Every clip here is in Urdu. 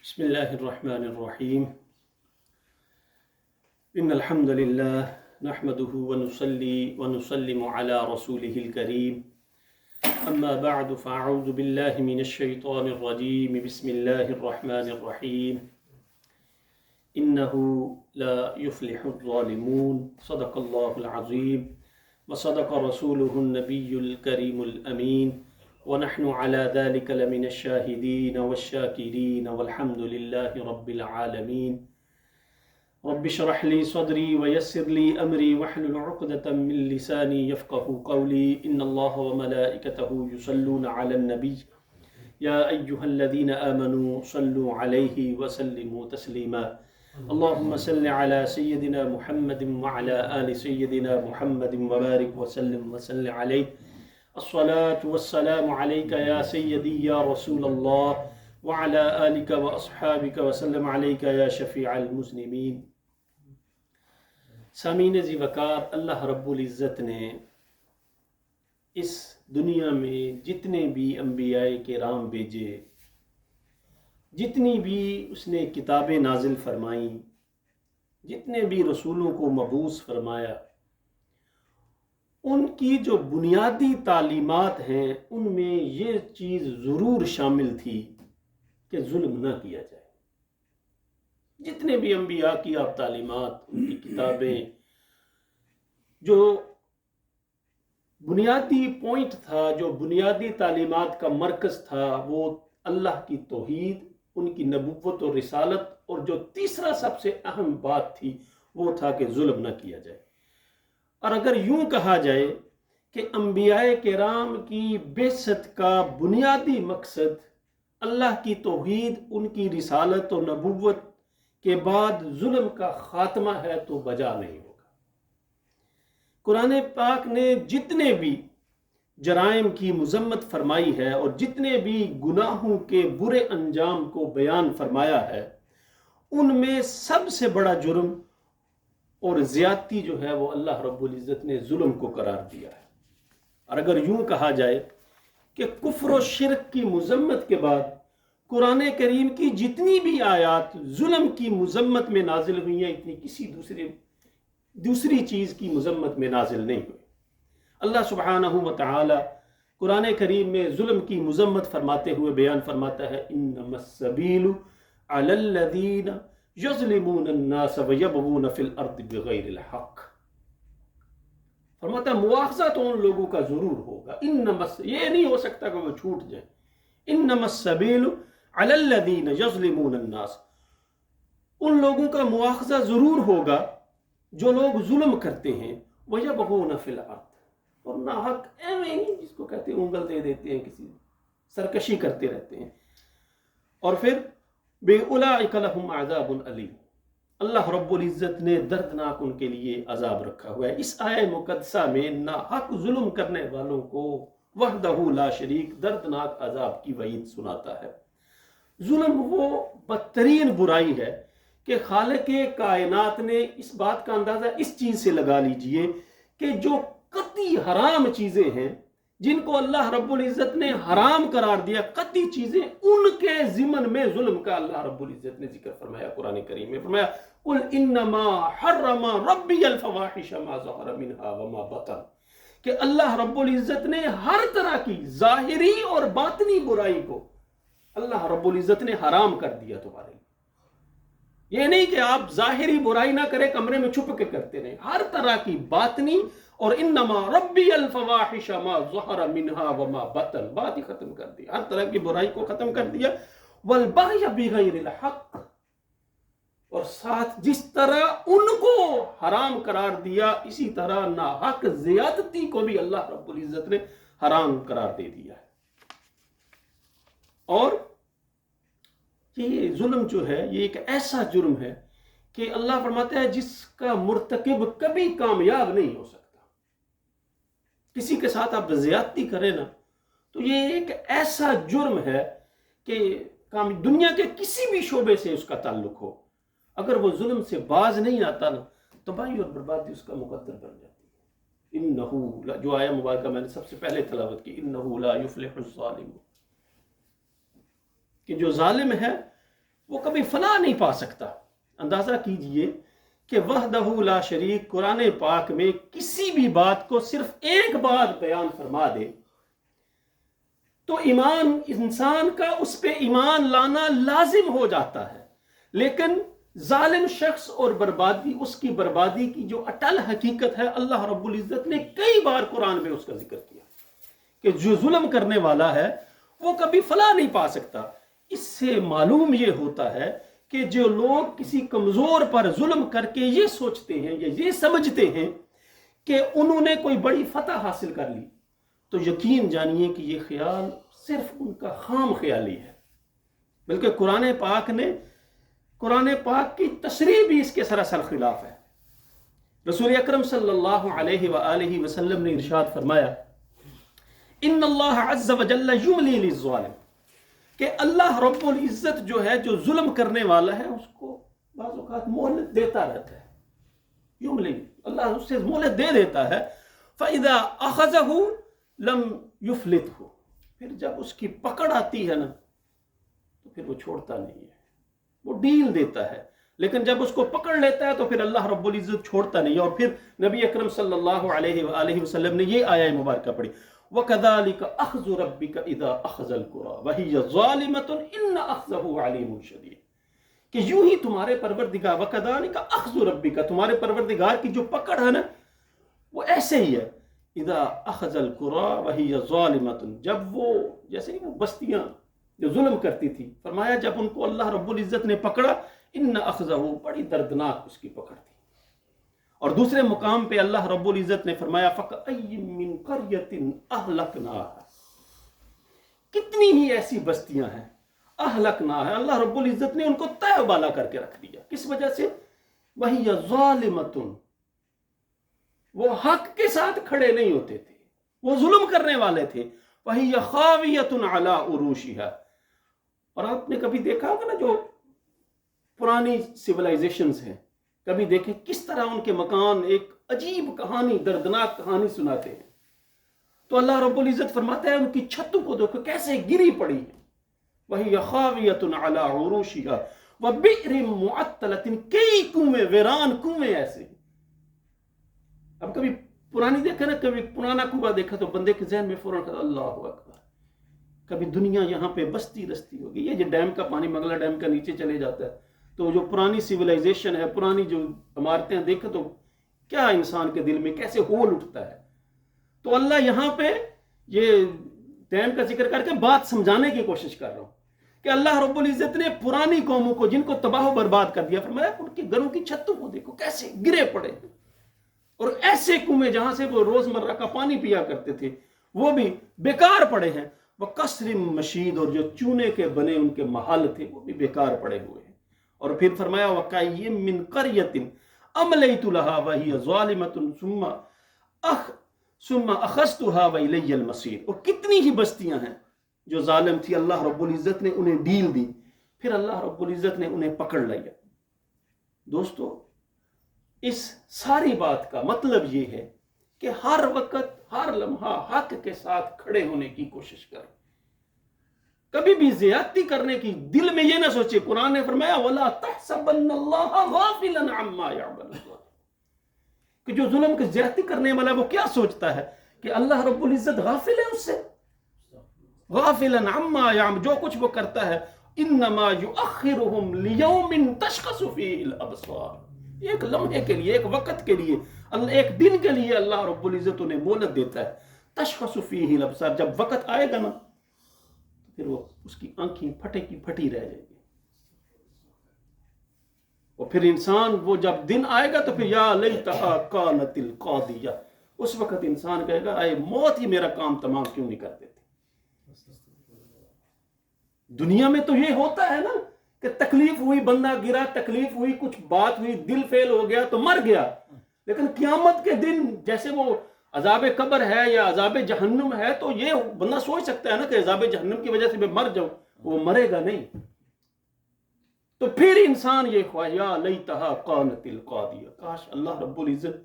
بسم الله الرحمن الرحيم. إن الحمد لله نحمده ونصلي ونسلم على رسوله الكريم. أما بعد فأعوذ بالله من الشيطان الرجيم. بسم الله الرحمن الرحيم. إنه لا يفلح الظالمون. صدق الله العظيم وصدق رسوله النبي الكريم الأمين ونحن على ذلك لمن الشاهدين والشاكرين والحمد لله رب العالمين. رب اشرح لي صدري ويسر لي أمري واحلل عقدة من لساني يفقه قولي. إن الله وملائكته يصلون على النبي يا أيها الذين آمنوا صلوا عليه وسلموا تسليما. اللهم صل على سيدنا محمد وعلى آل سيدنا محمد وبارك وسلم وصل عليه. الصلاة والسلام عليك يا سيدي يا رسول الله وعلى آلك وأصحابك وسلم عليك يا شفيع المذنبين. سامعین ذی وقار، اللہ رب العزت نے اس دنیا میں جتنے بھی انبیاء کرام بھیجے، جتنی بھی اس نے کتابیں نازل فرمائیں، جتنے بھی رسولوں کو مبعوث فرمایا، ان کی جو بنیادی تعلیمات ہیں ان میں یہ چیز ضرور شامل تھی کہ ظلم نہ کیا جائے۔ جتنے بھی انبیاء کی آپ تعلیمات، ان کی کتابیں، جو بنیادی پوائنٹ تھا، جو بنیادی تعلیمات کا مرکز تھا، وہ اللہ کی توحید، ان کی نبوت اور رسالت، اور جو تیسرا سب سے اہم بات تھی وہ تھا کہ ظلم نہ کیا جائے۔ اور اگر یوں کہا جائے کہ انبیاء کرام کی بعثت کا بنیادی مقصد اللہ کی توحید، ان کی رسالت اور نبوت کے بعد ظلم کا خاتمہ ہے تو بجا نہیں ہوگا۔ قرآن پاک نے جتنے بھی جرائم کی مذمت فرمائی ہے اور جتنے بھی گناہوں کے برے انجام کو بیان فرمایا ہے، ان میں سب سے بڑا جرم اور زیادتی جو ہے وہ اللہ رب العزت نے ظلم کو قرار دیا ہے۔ اور اگر یوں کہا جائے کہ کفر و شرک کی مذمت کے بعد قرآن کریم کی جتنی بھی آیات ظلم کی مذمت میں نازل ہوئی ہیں، اتنی کسی دوسری چیز کی مذمت میں نازل نہیں ہوئی۔ اللہ سبحانہ و تعالی قرآن کریم میں ظلم کی مذمت فرماتے ہوئے بیان فرماتا ہے، انما السبیل علی الذین یظلمون الناس ویبغون فی الارض بغیر الحق۔ فرماتا ہے مواخذہ تو ان لوگوں کا ضرور ہوگا، یہ نہیں ہو سکتا کہ وہ چھوٹ جائیں۔ انما السبیل علی الذین یظلمون الناس، ان لوگوں کا مواخذہ ضرور ہوگا جو لوگ ظلم کرتے ہیں، ویبغون فی الارض، اور ناحق ایویں نہیں، جس کو کہتے ہیں انگل دے دیتے ہیں، کسی سرکشی کرتے رہتے ہیں۔ اور پھر بِأُولَٰئِكَ لَهُمْ عَذَابٌ عَلِيمٌ، اللہ رب العزت نے دردناک ان کے لیے عذاب رکھا ہوا ہے۔ اس آیہ مقدسہ میں ناحق ظلم کرنے والوں کو وحدہ لا شریک دردناک عذاب کی وعید سناتا ہے۔ ظلم وہ بدترین برائی ہے کہ خالق کائنات نے اس بات کا اندازہ اس چیز سے لگا لیجئے کہ جو قطعی حرام چیزیں ہیں، جن کو اللہ رب العزت نے حرام قرار دیا، قطعی چیزیں، ان کے ضمن میں ظلم کا اللہ رب العزت نے ذکر فرمایا قرآن کریم میں۔ فرمایا قُلْ إِنَّمَا حَرَّمَ رَبِّيَ الْفَوَاحِشَ مَا ظَهَرَ مِنْهَا وَمَا بَطَنَ، کہ اللہ رب العزت نے ہر طرح کی ظاہری اور باطنی برائی کو اللہ رب العزت نے حرام کر دیا تمہارے لیے۔ یہ نہیں کہ آپ ظاہری برائی نہ کریں، کمرے میں چھپ کے کرتے رہیں، ہر طرح کی باطنی، اور انما ربی الفواحش ما ظہر منها وما بطن، بات ہی ختم کر دی، ہر طرح کی برائی کو ختم کر دیا۔ والبغی بغیر الحق، اور ساتھ جس طرح ان کو حرام قرار دیا، اسی طرح ناحق زیادتی کو بھی اللہ رب العزت نے حرام قرار دے دیا ہے۔ اور یہ ظلم جو ہے یہ ایک ایسا جرم ہے کہ اللہ فرماتا ہے جس کا مرتکب کبھی کامیاب نہیں ہو سکتا۔ کسی کے ساتھ آپ زیادتی کریں نا تو یہ ایک ایسا جرم ہے کہ دنیا کے کسی بھی شعبے سے اس کا تعلق ہو، اگر وہ ظلم سے باز نہیں آتا نا، تباہی اور بربادی اس کا مقدر بن جاتی ہے۔ انہو، جو آیہ مبارکہ میں نے سب سے پہلے تلاوت کی، انہو لا یفلح الظالمون، کہ جو ظالم ہے وہ کبھی فلاح نہیں پا سکتا۔ اندازہ کیجئے کہ وحدہ لا شریک قرآن پاک میں کسی بھی بات کو صرف ایک بار بیان فرما دے تو ایمان انسان کا اس پہ ایمان لانا لازم ہو جاتا ہے، لیکن ظالم شخص اور بربادی، اس کی بربادی کی جو اٹل حقیقت ہے، اللہ رب العزت نے کئی بار قرآن میں اس کا ذکر کیا کہ جو ظلم کرنے والا ہے وہ کبھی فلاح نہیں پا سکتا۔ اس سے معلوم یہ ہوتا ہے کہ جو لوگ کسی کمزور پر ظلم کر کے یہ سوچتے ہیں یا یہ سمجھتے ہیں کہ انہوں نے کوئی بڑی فتح حاصل کر لی، تو یقین جانیے کہ یہ خیال صرف ان کا خام خیالی ہے، بلکہ قرآن پاک کی تشریح بھی اس کے سراسر خلاف ہے۔ رسول اکرم صلی اللہ علیہ وآلہ وسلم نے ارشاد فرمایا ان اللہ عز وجل یملی للظالم، کہ اللہ رب العزت جو ہے، جو ظلم کرنے والا ہے، اس کو بعض اوقات مہلت دیتا رہتا ہے۔ یملی، اللہ اس سے مہلت دے دیتا ہے۔ فَإِذَا أَخَذَهُ لم یفلتہ، پھر جب اس کی پکڑ آتی ہے نا تو پھر وہ چھوڑتا نہیں ہے، وہ ڈیل دیتا ہے، لیکن جب اس کو پکڑ لیتا ہے تو پھر اللہ رب العزت چھوڑتا نہیں۔ اور پھر نبی اکرم صلی اللہ علیہ وآلہ وسلم نے یہ آیہ مبارکہ پڑھی وَكَذَلِكَ أَخْذُ رَبِّكَ إِذَا أَخْذَ الْقُرَىٰ وَهِيَ ظَالِمَةٌ إِنَّ أَخْذَهُ عَلِيمٌ شَدِيدٌ، کہ یوں ہی تمہارے پروردگار وَكَذَلِكَ أَخْذُ رَبِّكَ، تمہارے پروردگار کی جو پکڑ ہے نا وہ ایسے ہی ہے، اذا اخذ القرى وهي ظالمة، جب وہ جیسے وہ بستیاں جو ظلم کرتی تھی، فرمایا جب ان کو اللہ رب العزت نے پکڑا، ان اخذہ، بڑی دردناک اس کی پکڑ تھی۔ اور دوسرے مقام پہ اللہ رب العزت نے فرمایا فَكَأَيٍّ مِّن قَرْيَةٍ أَهْلَكْنَاهَا، کتنی ہی ایسی بستیاں ہیں اہلکناہا، اللہ رب العزت نے ان کو تہ بالا کر کے رکھ دیا، کس وجہ سے؟ وَهِيَ ظَالِمَةٌ، وہ حق کے ساتھ کھڑے نہیں ہوتے تھے، وہ ظلم کرنے والے تھے۔ وَهِيَ خَاوِيَةٌ عَلَىٰ عُرُوشِهَا، اور آپ نے کبھی دیکھا ہوگا نا جو پرانی سیولائزیشنز ہیں، کبھی دیکھیں کس طرح ان کے مکان ایک عجیب کہانی، دردناک کہانی سناتے ہیں، تو اللہ رب العزت فرماتا ہے ان کی چھتوں کو دیکھو کیسے گری پڑی ہے۔ وَهِيَ خَاوِيَةٌ عَلَىٰ عُرُوشِهَا وَبِئْرٍ مُعَطَّلَةٍ، کئی کنویں، ویران کنویں ایسے۔ اب کبھی پرانی دیکھا نا، کبھی پرانا کنواں دیکھا تو بندے کے ذہن میں فوراً اللہ اکبر، کبھی دنیا یہاں پہ بستی رستی ہوگی، یہ جو ڈیم کا پانی منگلا ڈیم کا نیچے چلے جاتا ہے، تو جو پرانی سیولائزیشن ہے، پرانی جو عمارتیں دیکھا تو کیا انسان کے دل میں کیسے ہول اٹھتا ہے۔ تو اللہ یہاں پہ یہ ڈیم کا ذکر کر کے بات سمجھانے کی کوشش کر رہا ہوں کہ اللہ رب العزت نے پرانی قوموں کو جن کو تباہ و برباد کر دیا، فرمایا ان کے گھروں کی چھتوں کو دیکھو کیسے گرے پڑے، اور ایسے کنویں جہاں سے وہ روزمرہ کا پانی پیا کرتے تھے وہ بھی بیکار پڑے ہیں۔ وَقَصْرٍ مَشِيدٍ، اور جو چونے کے بنے ان کے محل تھے وہ بھی بیکار پڑے ہوئے ہیں۔ اور پھر فرمایا وَكَأَيٍّ مِّن قَرْيَةٍ أَمْلَيْتُ لَهَا وَهِيَ ظَالِمَةٌ ثُمَّ أَخَذْتُهَا وَإِلَيَّ الْمَصِيرُ، اور کتنی ہی بستیاں ہیں جو ظالم تھی، اللہ رب العزت نے انہیں ڈیل دی، پھر اللہ رب العزت نے انہیں پکڑ لیا۔ دوستو، اس ساری بات کا مطلب یہ ہے کہ ہر وقت، ہر لمحہ حق کے ساتھ کھڑے ہونے کی کوشش کریں، کبھی بھی زیادتی کرنے کی دل میں یہ نہ سوچے۔ قرآن نے فرمایا وَلَا تَحْسَبَنَّ اللَّهَ غَافِلًا عَمَّا يَعْمَلُ الظَّالِمُونَ، کہ جو ظلم کی زیادتی کرنے والا وہ کیا سوچتا ہے کہ اللہ رب العزت غافل ہے اس سے؟ غافلاً عما یعمل، جو کچھ وہ کرتا ہے، انما یؤخرہم لیوم تشخص فیہ الابصار، ایک لمحے کے لیے، ایک وقت کے لیے، ایک دن کے لیے اللہ رب العزت انہیں مہلت دیتا ہے۔ تشخص فیہ الابصار، جب وقت آئے گا نا پھر وہ اس کی آنکھیں پھٹے کی پھٹی رہ جائے گی، اور پھر انسان وہ جب دن آئے گا تو پھر یا لیتہا کانت القاضیہ، اس وقت انسان کہے گا اے موت ہی میرا کام تمام کیوں نہیں کر دیتی۔ دنیا میں تو یہ ہوتا ہے نا کہ تکلیف ہوئی، بندہ گرا، تکلیف ہوئی، کچھ بات ہوئی، دل فیل ہو گیا تو مر گیا، لیکن قیامت کے دن جیسے وہ عذاب قبر ہے یا عذاب جہنم ہے تو یہ بندہ سوچ سکتا ہے نا کہ عذاب جہنم کی وجہ سے میں مر جاؤں، وہ مرے گا نہیں۔ تو پھر انسان یہ خواہ یا لیتہا کانت القاضیہ، کاش اللہ رب العزت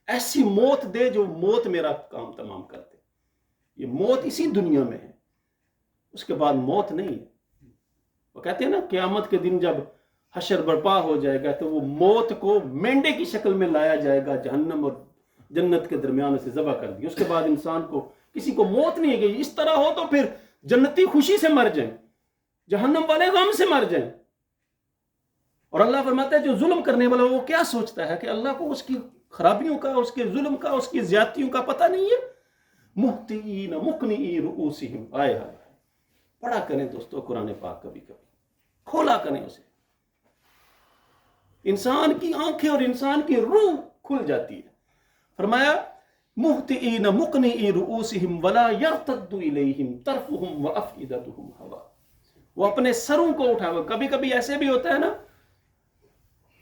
ایسی موت دے جو موت میرا کام تمام کر دے۔ یہ موت اسی دنیا میں ہے، اس کے بعد موت نہیں ہے۔ وہ کہتے ہیں نا قیامت کے دن جب حشر برپا ہو جائے گا تو وہ موت کو مینڈے کی شکل میں لایا جائے گا، جہنم اور جنت کے درمیان سے ذبح کر دیا، اس کے بعد انسان کو کسی کو موت نہیں گئی۔ اس طرح ہو تو پھر جنتی خوشی سے مر جائیں، جہنم والے غم سے مر جائیں۔ اور اللہ فرماتا ہے جو ظلم کرنے والا وہ کیا سوچتا ہے کہ اللہ کو اس کی خرابیوں کا، اس کے ظلم کا، اس کی زیادتیوں کا پتہ نہیں ہے۔ مہطعین مقنعی رؤوسہم، آئے ہائے، پڑھا کریں دوستو قرآن پاک، کبھی کبھی کھولا کریں اسے، انسان کی آنکھیں اور انسان کی روح کھل جاتی ہے۔ فرمایا مہطعین مقنعی رؤوسہم ولا یرتد الیہم طرفہم وافئدتہم ہوا، وہ اپنے سروں کو اٹھا، کبھی کبھی ایسے بھی ہوتا ہے نا،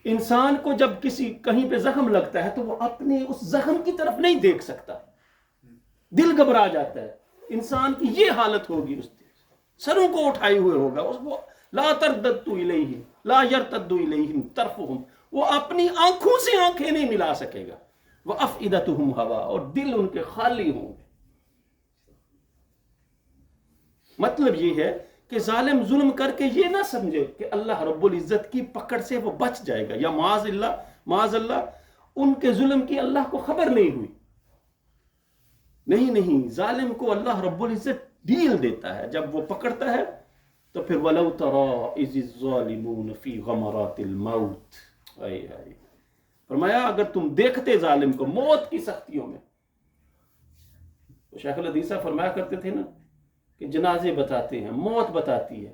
انسان کو جب کسی کہیں پہ زخم لگتا ہے تو وہ اپنے اس زخم کی طرف نہیں دیکھ سکتا، دل گھبرا جاتا ہے۔ انسان کی یہ حالت ہوگی، اس سروں کو اٹھائے ہوئے ہوگا، اس کو لا تردد الیہم لا یرتد الیہم طرفہم، وہ اپنی آنکھوں سے آنکھیں نہیں ملا سکے گا، وافئدتہم ہوا، اور دل ان کے خالی ہوں گے۔ مطلب یہ ہے کہ ظالم ظلم کر کے یہ نہ سمجھے کہ اللہ رب العزت کی پکڑ سے وہ بچ جائے گا، یا معاذ اللہ ان کے ظلم کی اللہ کو خبر نہیں ہوئی۔ نہیں، ظالم کو اللہ رب العزت ڈیل دیتا ہے، جب وہ پکڑتا ہے تو پھر وَلَوْ تَرَىٰ إِذِ الظَّالِمُونَ فِي غَمَرَاتِ الْمَوْتِ، فرمایا اگر تم دیکھتے ظالم کو موت کی سختیوں میں، تو شیخ الحدیث فرمایا کرتے تھے نا کہ جنازے بتاتے ہیں، موت بتاتی ہے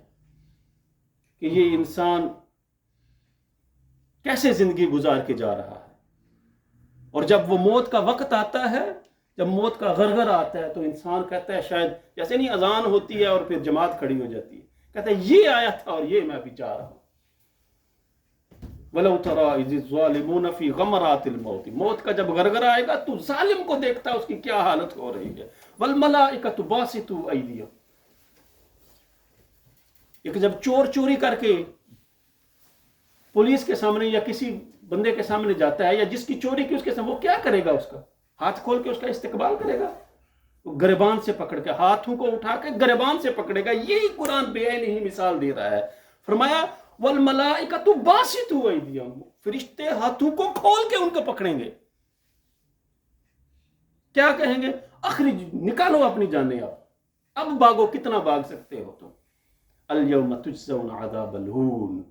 کہ یہ انسان کیسے زندگی گزار کے جا رہا ہے۔ اور جب وہ موت کا وقت آتا ہے، جب موت کا غرغر آتا ہے، تو انسان کہتا ہے شاید جیسے نہیں اذان ہوتی ہے اور پھر جماعت کھڑی ہو جاتی ہے، کہتا ہے یہ آیا تھا اور یہ میں ابھی جا رہا ہوں۔ وَلَوْ تَرَىٰ إِذِ الظَّالِمُونَ فِي غَمَرَاتِ الْمَوْتِ، موت کا جب غرغر آئے گا تو ظالم کو دیکھتا ہے اس کی کیا حالت ہو رہی ہے۔ وَالْمَلَائِكَةُ بَاسِطُو أَيْدِيَهُمْ، ایک جب چور چوری کر کے پولیس کے سامنے یا کسی بندے کے سامنے جاتا ہے، یا جس کی چوری کی اس کے سامنے، وہ کیا کرے گا؟ اس کا ہاتھ کھول کے اس کا استقبال کرے گا؟ وہ گریبان سے پکڑ کے، ہاتھوں کو اٹھا کے گریبان سے پکڑے گا۔ یہی قرآن بے عین ہی مثال دے رہا ہے۔ فرمایا والملائکۃ باسطوا ایدیہم، فرشتے ہاتھوں کو کھول کے ان کو پکڑیں گے۔ کیا کہیں گے؟ اخرج، نکالو اپنی جانیں، اب بھاگو، کتنا بھاگ سکتے ہو تم۔ الیوم تجزون عذاب الہون،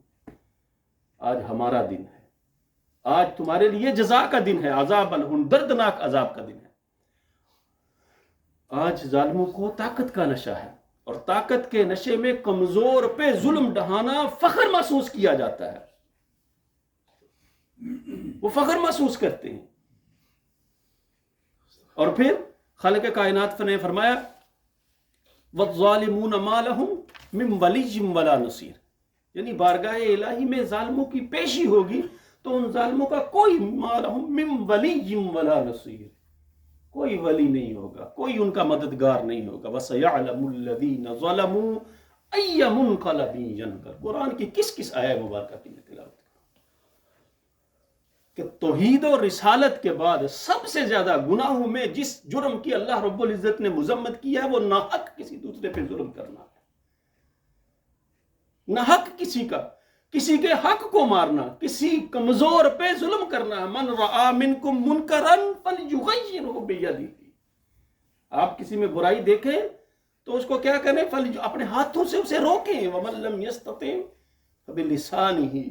آج ہمارا دن ہے، آج تمہارے لیے جزا کا دن ہے، عذاب الہون، دردناک عذاب کا دن ہے۔ آج ظالموں کو طاقت کا نشہ ہے، اور طاقت کے نشے میں کمزور پہ ظلم ڈھانا فخر محسوس کیا جاتا ہے، وہ فخر محسوس کرتے ہیں۔ اور پھر خالق کائنات نے فرمایا وَالظَّالِمُونَ مَا لَهُم مِّن وَلِيٍّ وَلَا نَصِيرٍ، یعنی بارگاہ الہی میں ظالموں کی پیشی ہوگی تو ان ظالموں کا کوئی مَا لَهُم مِّن وَلِيٍّ وَلَا نَصِيرٍ، کوئی ولی نہیں ہوگا، کوئی ان کا مددگار نہیں ہوگا۔ وَسَيَعْلَمُ الَّذِينَ ظَلَمُوا أَيَّ مُنقَلَبٍ يَنقَلِبُونَ، قرآن کی کس آیہ مبارکہ کی تلاوت کہ توحید و رسالت کے بعد سب سے زیادہ گناہوں میں جس جرم کی اللہ رب العزت نے مذمت کیا ہے وہ ناحق کسی دوسرے پہ ظلم کرنا ہے، ناحق کسی کے حق کو مارنا، کسی کمزور پہ ظلم کرنا ہے۔ من رآ منکم منکرا فلیغیرہ بیدہ، آپ کسی میں برائی دیکھیں تو اس کو کیا کریں؟ اپنے ہاتھوں سے اسے روکیں۔ ومن لم یستطع فبلسانہ،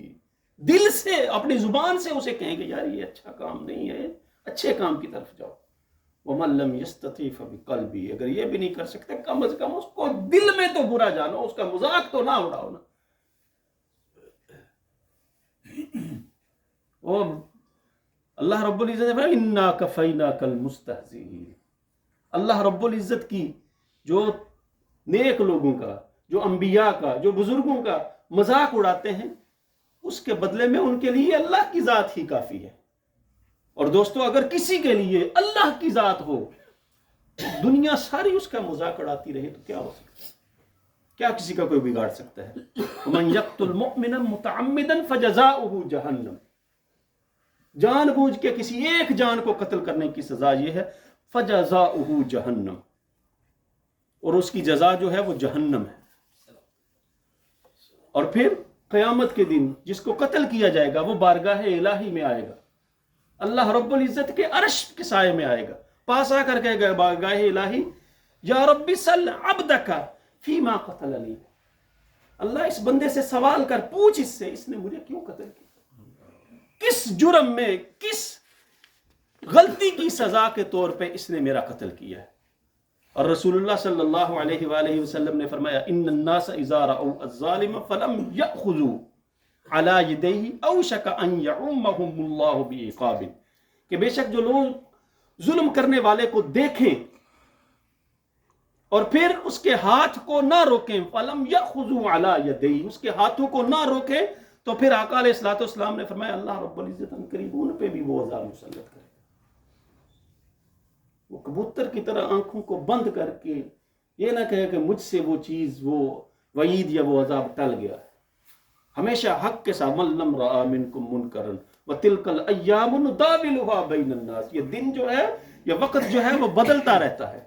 دل سے، اپنی زبان سے اسے کہیں کہ یار یہ اچھا کام نہیں ہے، اچھے کام کی طرف جاؤ۔ ومن لم یستطع فبقلبہ، اگر یہ بھی نہیں کر سکتے کم از کم اس کو دل میں تو برا جانو، اس کا مذاق تو نہ اڑاؤ نا۔ اور اللہ رب العزت نے فرمایا انا کفیناک المستہزئین، اللہ رب العزت کی جو نیک لوگوں کا، جو انبیاء کا، جو بزرگوں کا مذاق اڑاتے ہیں، اس کے بدلے میں ان کے لیے اللہ کی ذات ہی کافی ہے۔ اور دوستو اگر کسی کے لیے اللہ کی ذات ہو، دنیا ساری اس کا مذاق اڑاتی رہے تو کیا ہو سکتا ہے؟ کیا کسی کا کوئی بگاڑ سکتا ہے؟ وَمَن يَقْتُلْ مُؤْمِنًا مُتَعَمِّدًا فَجَزَاؤُهُ جَهَنَّمُ، جان بوجھ کے کسی ایک جان کو قتل کرنے کی سزا یہ ہے فَجَزَاؤُهُ جَهَنَّمُ، اور اس کی جزا جو ہے وہ جہنم ہے۔ اور پھر قیامت کے دن جس کو قتل کیا جائے گا وہ بارگاہ الہی میں آئے گا، اللہ رب العزت کے عرش کے سائے میں آئے گا، پاس آ کر کہے گا بارگاہ الہی یا رب سل عبدک فیما قتلنی، اللہ اس بندے سے سوال کر، پوچھ اس سے، اس نے مجھے کیوں قتل کیا، کس جرم میں، کس غلطی کی سزا کے طور پہ اس نے میرا قتل کیا ہے۔ اور رسول اللہ صلی اللہ علیہ وآلہ وسلم نے فرمایا ان الناس اذا رأوا الظالم فلم يأخذوا على يديه اوشك ان يعمهم الله بعقاب، کہ بے شک جو لوگ ظلم کرنے والے کو دیکھیں اور پھر اس کے ہاتھ کو نہ روکیں، فلم يأخذوا على يديه، اس کے ہاتھوں کو نہ روکیں، تو پھر آقا علیہ الصلوۃ والسلام نے فرمایا اللہ رب العزت ان قریب ان پہ بھی وہ عذاب مسلط کرے، وہ کبوتر کی طرح آنکھوں کو بند کر کے یہ نہ کہے کہ مجھ سے وہ چیز، وہ وعید یا وہ عذاب ٹل گیا ہے، ہمیشہ حق کے ساتھ من لم رأى منکم منکرا وتلک الایام نداولها بین الناس، یہ دن جو ہے، یہ وقت جو ہے وہ بدلتا رہتا ہے،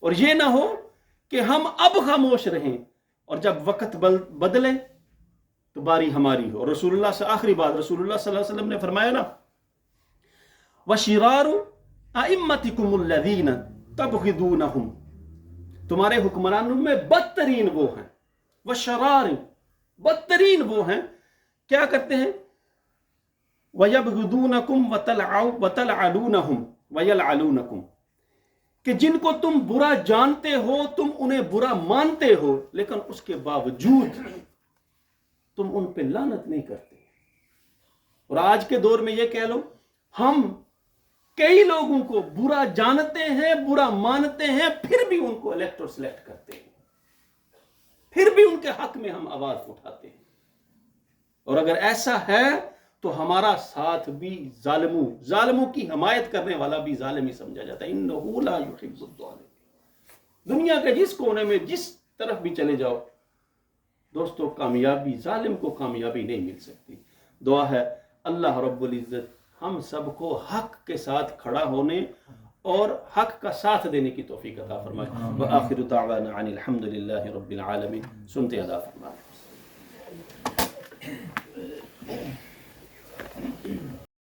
اور یہ نہ ہو کہ ہم اب خاموش رہیں اور جب وقت بدلے تو باری ہماری ہو۔ رسول اللہ سے آخری بات، رسول اللہ صلی اللہ علیہ وسلم نے فرمایا نا وَشِرَارُ أَئِمَّتِكُمُ الَّذِينَ تَبْغِضُونَهُمْ، تمہارے حکمرانوں میں بدترین وہ ہیں، وَشَرَارِ بدترین وہ ہیں، کیا کرتے ہیں، وَيَبْغِضُونَكُمْ وَتَلْعَنُونَهُمْ وَيَلْعَنُونَكُمْ، کہ جن کو تم برا جانتے ہو، تم انہیں برا مانتے ہو، لیکن اس کے باوجود تم ان پہ لعنت نہیں کرتے۔ اور آج کے دور میں یہ کہہ لو ہم کئی لوگوں کو برا جانتے ہیں، برا مانتے ہیں، پھر بھی ان کو الیکٹ اور سلیکٹ کرتے ہیں، پھر بھی ان کے حق میں ہم آواز اٹھاتے ہیں، اور اگر ایسا ہے تو ہمارا ساتھ بھی ظالموں کی حمایت کرنے والا بھی ظالم ہی سمجھا جاتا ہے۔ انہ لا یحب الظالمین، دنیا کے جس کونے میں جس طرف بھی چلے جاؤ دوستو، کامیابی، ظالم کو کامیابی نہیں مل سکتی۔ دعا ہے اللہ رب العزت ہم سب کو حق کے ساتھ کھڑا ہونے اور حق کا ساتھ دینے کی توفیق عطا فرمائے۔ وآخر دعوانا عن الحمد للہ رب العالمین۔ سنتے ادا فرمائے۔